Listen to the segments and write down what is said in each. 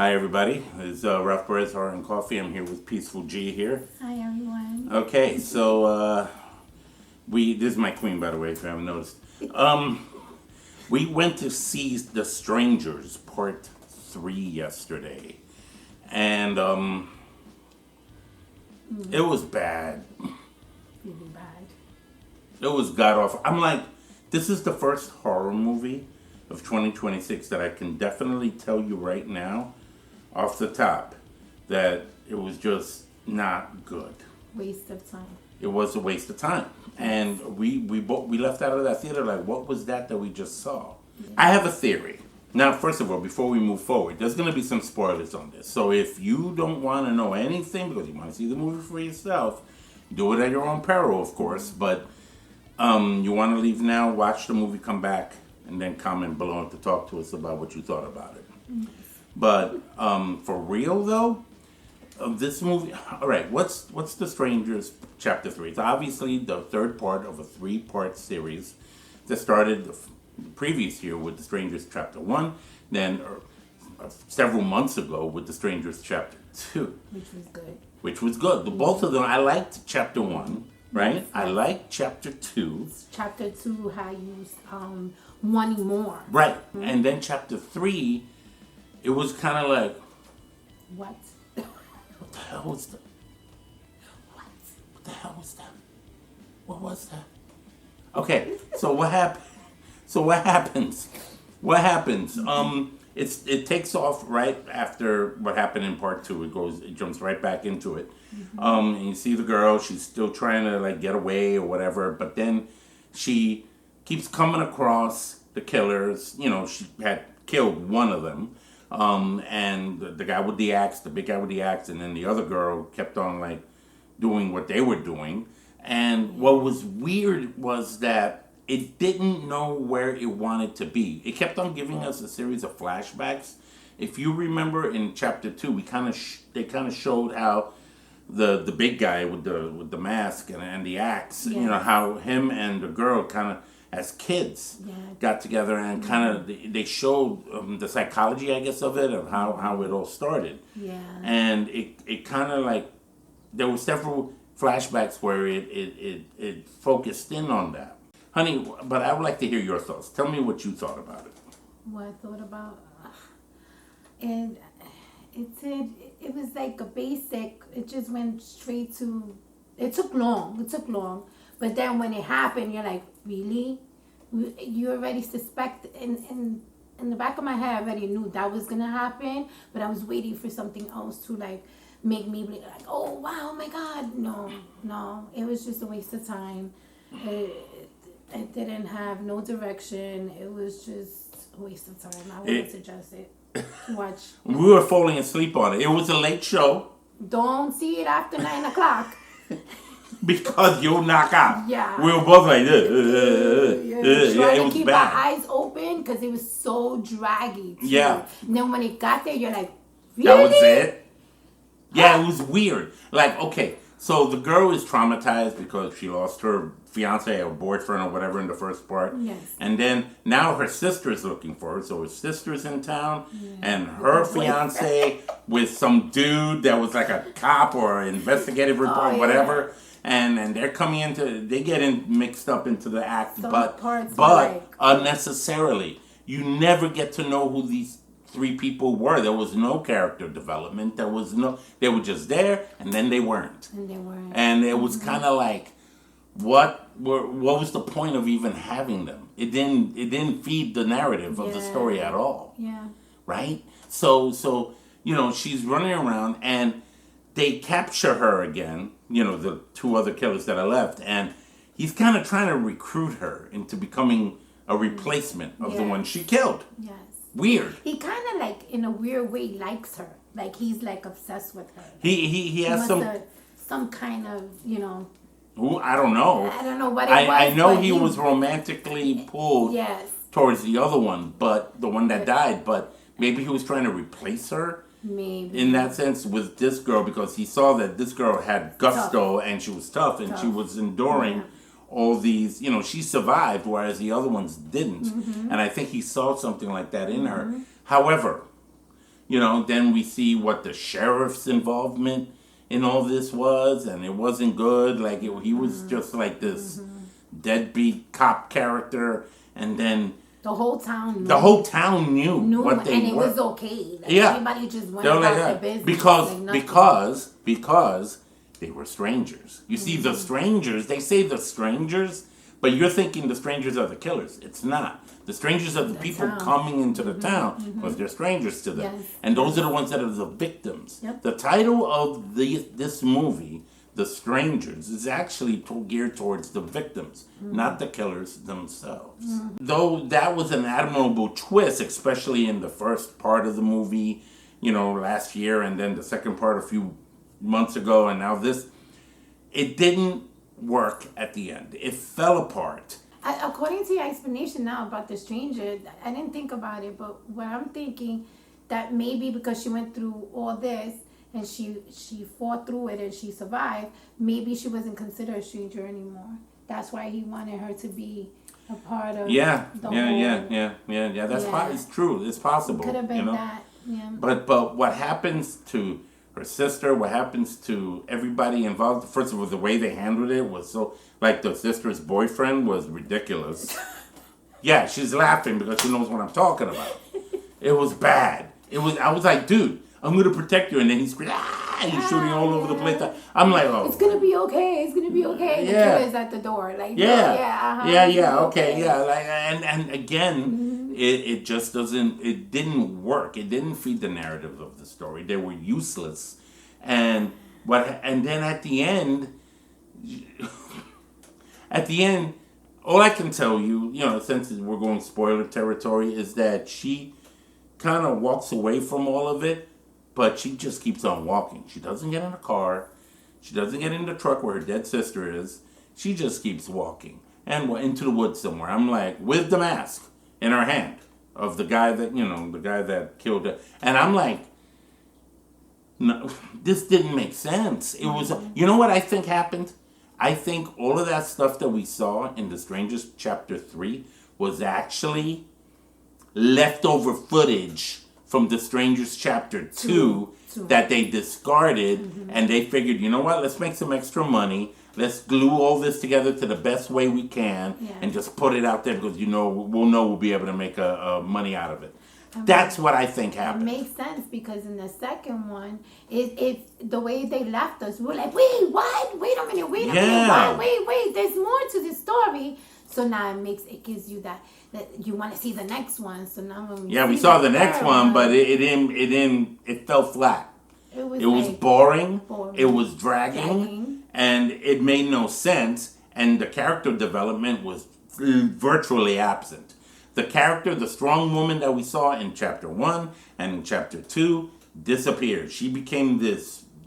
Hi everybody, it's Ralph Perez, Horror and Coffee. I'm here with Peaceful G here. Hi everyone. Okay, so this is my queen, by the way, if you haven't noticed. We went to see The Strangers Part 3 yesterday, and it was bad. Really bad. It was god awful. I'm like, this is the first horror movie of 2026 that I can definitely tell you right now, off the top, that it was just not good. Waste of time. It was a waste of time, and we left out of that theater like, what was that we just saw? Yeah. I have a theory. Now, first of all, before we move forward, there's going to be some spoilers on this. So if you don't want to know anything because you want to see the movie for yourself, do it at your own peril, of course. But you want to leave now, watch the movie, come back, and then comment below to talk to us about what you thought about it. Mm-hmm. But for real though, this movie. All right, what's The Strangers Chapter 3? It's obviously the third part of a 3-part series that started the previous year with The Strangers Chapter 1, then several months ago with The Strangers Chapter 2. Which was good. The both of them, I liked Chapter 1, right? Yes. I liked Chapter 2. Chapter 2 had you wanting more. Right. Mm-hmm. And then Chapter 3, it was kind of like... What? What the hell was that? What the hell was that? What was that? Okay, so what happened? What happens? It takes off right after what happened in part 2. It jumps right back into it. Mm-hmm. And you see the girl, she's still trying to like get away or whatever, but then she keeps coming across the killers. You know, she had killed one of them. And the guy with the axe, the big guy with the axe, and then the other girl kept on like doing what they were doing. And what was weird was that it didn't know where it wanted to be. It kept on giving us a series of flashbacks. If you remember in Chapter 2, they kind of showed how the big guy with the mask and the axe, yes. You know, how him and the girl kind of as kids got together and kind of they showed the psychology, I guess, of it, of how it all started. Yeah. And it kind of like there were several flashbacks where it focused in on that. Honey, but I would like to hear your thoughts. Tell me what you thought about it. What I thought about and it was like a basic. It just went straight to. It took long. But then when it happened, you're like, really? You already suspect in the back of my head, I already knew that was gonna happen. But I was waiting for something else to like make me be like, oh wow, oh my God, no. It was just a waste of time. It didn't have no direction. It was just a waste of time. I wouldn't suggest it to watch. We were falling asleep on it. It was a late show. Don't see it after 9 o'clock. Because you'll knock out. Yeah. We were both like, Trying to keep our eyes open because it was so draggy. Too. Yeah. And then when it got there, you're like, really? That was it? Yeah, it was weird. Like, okay, so the girl is traumatized because she lost her fiance or boyfriend or whatever in the first part. Yes. And then now her sister is looking for her. So her sister's in town and her fiance with some dude that was like a cop or an investigative report, whatever. And they're coming they get mixed up into the act, but unnecessarily. You never get to know who these 3 people were. There was no character development. They were just there, and then they weren't. And it was kind of like, what was the point of even having them? It didn't feed the narrative of the story at all. Yeah. Right? So you know, she's running around, and they capture her again, you know, the 2 other killers that are left, and he's kind of trying to recruit her into becoming a replacement of the one she killed. Yes. Weird. He kind of like, in a weird way, likes her. Like, he's like obsessed with her. He has some kind of, you know. Ooh, I don't know. I don't know what it was. I know he was romantically pulled towards the other one, but the one that died, but maybe he was trying to replace her. Maybe. In that sense with this girl, because he saw that this girl had gusto and she was tough and she was enduring all these, you know, she survived, whereas the other ones didn't. Mm-hmm. And I think he saw something like that in her. However, then we see what the sheriff's involvement in all this was, and it wasn't good. Like, he was just like this deadbeat cop character, and then the whole town knew what they and it were. was okay. Like, Yeah. everybody just went They're about like their that. business. Because they were strangers. You see, the strangers, they say the strangers, but you're thinking the strangers are the killers. It's not. The strangers are the people town. coming into the town because they're strangers to them. Yes. And those are the ones that are the victims. Yep. The title of this movie, The Strangers, is actually geared towards the victims, not the killers themselves. Though that was an admirable twist, especially in the first part of the movie, last year, and then the second part a few months ago, and now this, it didn't work at the end. It fell apart. According to your explanation now about the stranger, I didn't think about it, but what I'm thinking, that maybe because she went through all this and she fought through it and she survived, maybe she wasn't considered a stranger anymore. That's why he wanted her to be a part of Yeah. the whole... It's true. It's possible. Could have been that. Yeah. But what happens to her sister? What happens to everybody involved? First of all, the way they handled it was so, like, the sister's boyfriend was ridiculous. Yeah, she's laughing because she knows what I'm talking about. It was bad. I was like, dude, I'm gonna protect you, and then he's screaming, he's shooting all over the place. I'm like, oh, it's gonna be okay. It's gonna be okay. The Yeah. killer's at the door. Like, Okay, like, and again, it just doesn't. It didn't work. It didn't feed the narrative of the story. They were useless, and then at the end, all I can tell you, since we're going spoiler territory, is that she kind of walks away from all of it. But she just keeps on walking. She doesn't get in a car. She doesn't get in the truck where her dead sister is. She just keeps walking. And into the woods somewhere. I'm like, with the mask in her hand of the guy that killed her. And I'm like, no, this didn't make sense. It was, you know what I think happened? I think all of that stuff that we saw in The Strangers Chapter 3 was actually leftover footage from The Strangers Chapter 2 that they discarded, and they figured, you know what, let's make some extra money, let's glue all this together to the best way we can, and just put it out there because, we'll be able to make money out of it. That's what I think happened. It makes sense because in the second one, it the way they left us, we were like, wait, what? Wait a minute, wait, there's more to the story. So now it gives you that you want to see the next one. So now when we saw the next one, but it fell flat. It was boring. It was dragging, and it made no sense. And the character development was virtually absent. The strong woman that we saw in Chapter 1 and in Chapter 2 disappeared. She became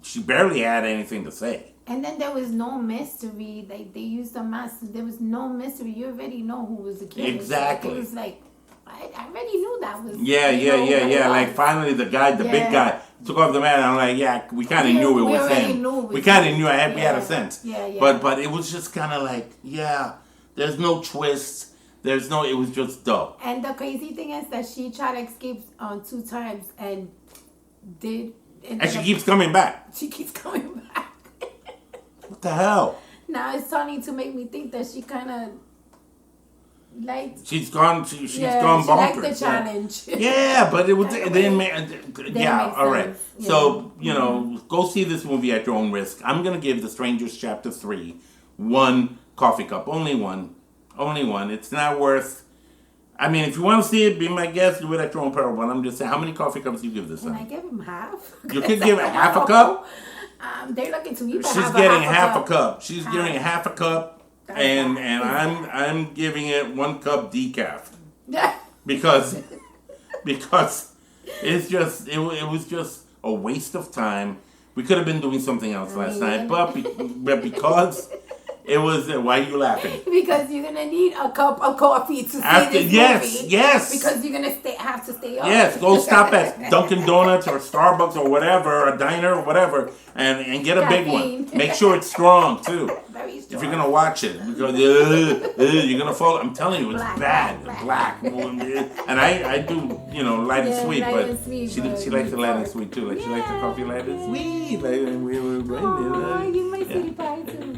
she barely had anything to say. And then there was no mystery. Like, they used a mask. There was no mystery. You already know who was the killer. Exactly. It was like, I already knew that was... Yeah. Like, finally, the big guy, took off the mask. I'm like, we kind of knew it was him. We kind of knew. We had a sense. Yeah. But it was just kind of like, there's no twist. It was just dull. And the crazy thing is that she tried to escape 2 times and did... And she keeps coming back. She keeps coming back. What the hell? Now it's starting to make me think that she kind of liked... She's gone bonkers. She liked the challenge. Yeah, but it didn't make... all right. Yeah. So, go see this movie at your own risk. I'm going to give The Strangers Chapter 3 1 coffee cup. Only one. It's not worth... I mean, if you want to see it, be my guest, do it at your own peril. But I'm just saying, how many coffee cups do you give this Can one? I give him half? You could give it half a cup? They're looking to me. She's getting half a cup. She's giving half a cup, and I'm giving it 1 cup decaf because it's just it was just a waste of time. We could have been doing something else last night, but because It was. Why are you laughing? Because you're gonna need a cup of coffee to see After, this yes, movie. yes. Because you're gonna have to stay up. Yes, go stop at Dunkin' Donuts or Starbucks or whatever, a diner or whatever, and get a big one. Caffeine. Make sure it's strong too. Very strong. If you're gonna watch it, because you're gonna fall. I'm telling you, it's Black. black. And I do, light and sweet, light but and sweet, she but likes the light and dark. sweet too. Like she likes the coffee light and sweet. Like, Aw, you my sweetie pie too.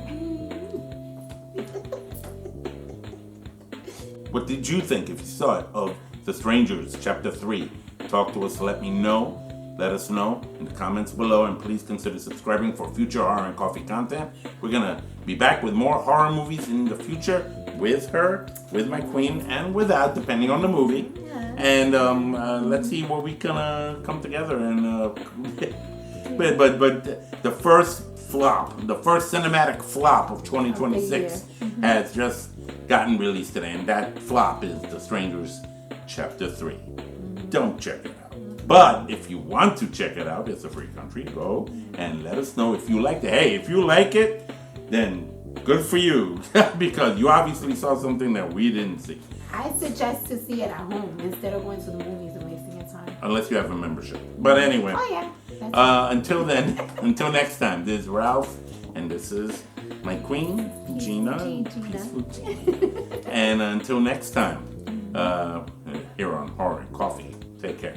What did you think, if you saw it, of The Strangers, Chapter 3? Talk to us, let me know. Let us know in the comments below, and please consider subscribing for future horror and coffee content. We're gonna be back with more horror movies in the future with her, with my queen, and without, depending on the movie. Yeah. And let's see where we can come together and. But the first flop, the first cinematic flop of 2026 has just gotten released today, and that flop is The Strangers Chapter 3. Don't check it out. But if you want to check it out, it's a free country. Go and let us know if you liked it. Hey, if you like it, then good for you, because you obviously saw something that we didn't see. I suggest to see it at home instead of going to the movies and wasting your time. Unless you have a membership. But anyway. Oh yeah. Until then, until next time, this is Ralph, and this is my queen, Gina. Peaceful Gina. And until next time, here on Horror and Coffee, take care.